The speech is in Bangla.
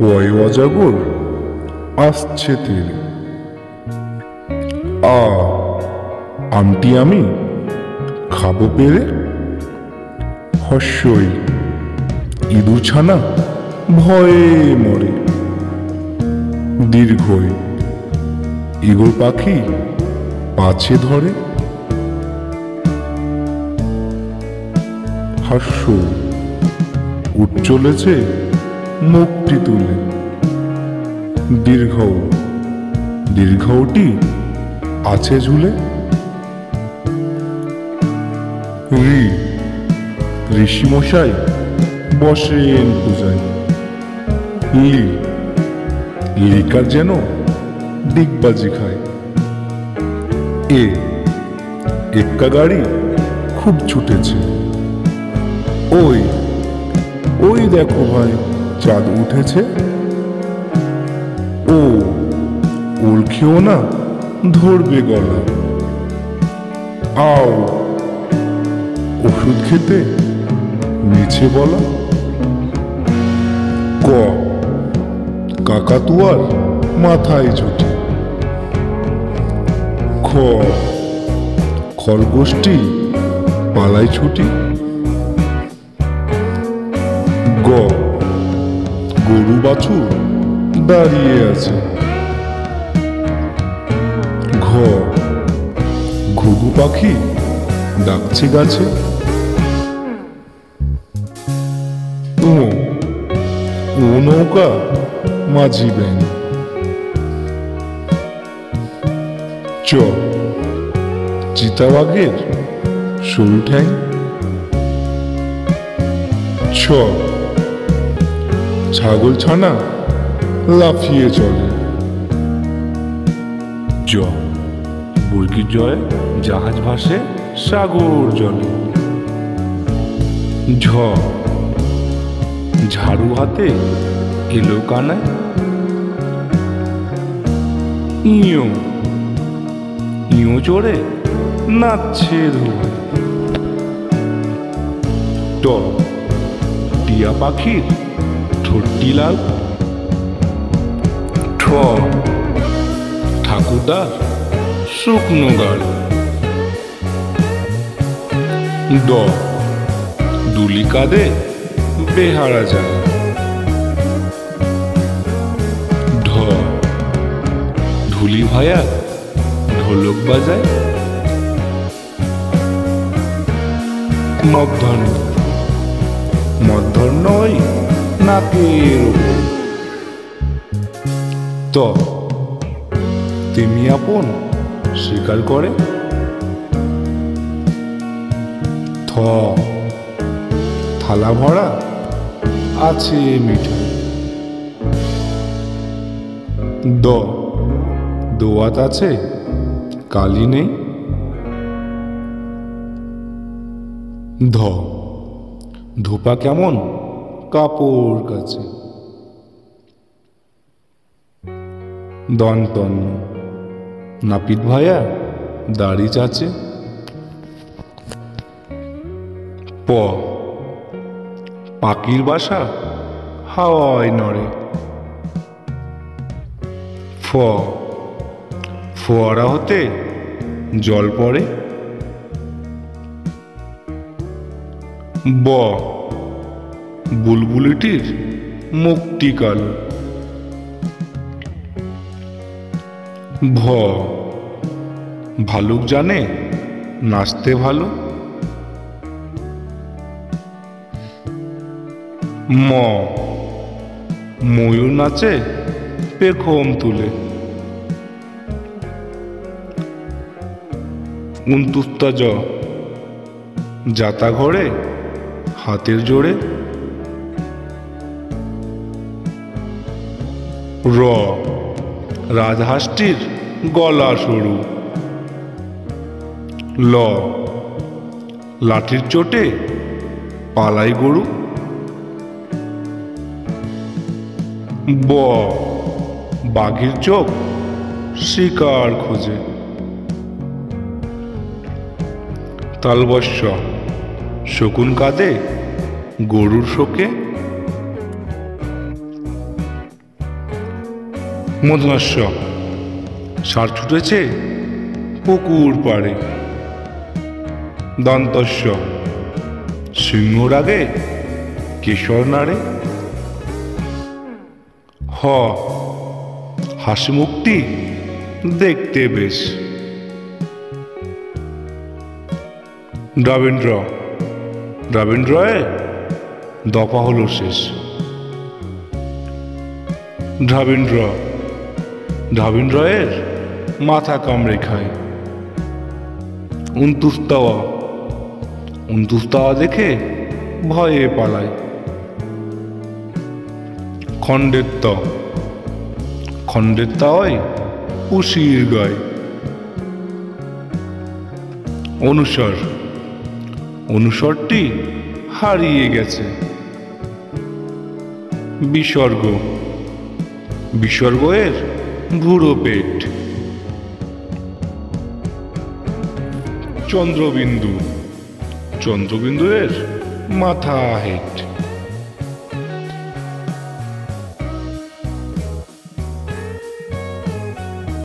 ওই অজাগর আসছে তীরে। আমটি আমি খাবো পেরে। হস্যই ইঁদুর ছানা ভয়ে মরে। দীর্ঘই ঈগল পাখি পাছে ধরে। হাস্য উঠ চলেছে মুখটি তুলে। দীর্ঘটি আছে ঝুলে। ঋষিমশাই বসেন পূজায়। লিকার যেন ডিগবাজি খায়। এক্কা গাড়ি খুব ছুটেছে। ওই দেখো ভাই, চাঁদ উঠেছে। ওল খেও না, ধরবে গলা। আও ওষুধ খেতে মিছে বলা। কাকাতুয়ার মাথায় ঝুঁটি। খরগোশটি পালাই ছুটি। গরু বাছুর দাঁড়িয়ে আছে। ঘুঘু পাখি ডাকছে গাছে। ও নৌকা মাঝি ব্যাং। চিতাবাঘের সরু ঠ্যাং। ছাগল ছানা লাফিয়ে চলে। বর্গির জয় জাহাজ ভাসে সাগর জলে। ঝাড়ু হাতে এলো কানায়। ইঁয়ো চড়ে নাচছে ধোয়ায়। টিয়া পাখির ঠোঁটটি লাল। ঠাকুরদার শুকনো গাল। দুলি কাঁদে বেহারা যায়। ঢুলি ভায়া ঢোলক বাজায়। মধ্যাহ্ন ওই নাকের ওপর। তেমি আপন স্বীকার করে। থালা ভরা আছে মিঠাই। দোয়াত আছে কালি নেই। ধোপা কেমন কাপড় কাছে। দন্তন্য নাপিত ভায়া দাড়ি চাচে। পাখির বাসা হাওয়ায় নড়ে। ফোয়ারা হতে জল পড়ে। বুলবুলিটির মুখটি কালো। ভালুক জানে নাচতে ভালো। ময়ূর নাচে পেখম তুলে। উনতুস্তা যাতা ঘরে হাতের জোরে। রাজহাঁসটির গলা সরু। লাঠির চোটে পালাই গরু। বাঘের চোখ শিকার খোঁজে। তালবস্য শকুন কাঁদে গরুর শোকে। মূর্ধন্য ষ ষাঁড় ছুটেছে পুকুর পাড়ে। দন্তস্ব সিংহর আগে কেশর নাড়ে। হ হাসি মুখটি দেখতে বেশ। দ্রাবিন্দ্র দ্রাবিন্দ্রয়ে দফা হলো শেষ। দ্রাবিন্দ্র দ্রাবিন্দ্রয়ের মাথা কামড়ে খায়। উনতুস্তাওয়া দেখে ভয়ে পালায়। খণ্ডের তাওয়ায় উশির গায়। অনুসরটি হারিয়ে গেছে। বিসর্গের ভুরো পেট। চন্দ্রবিন্দুর মাথা হেট।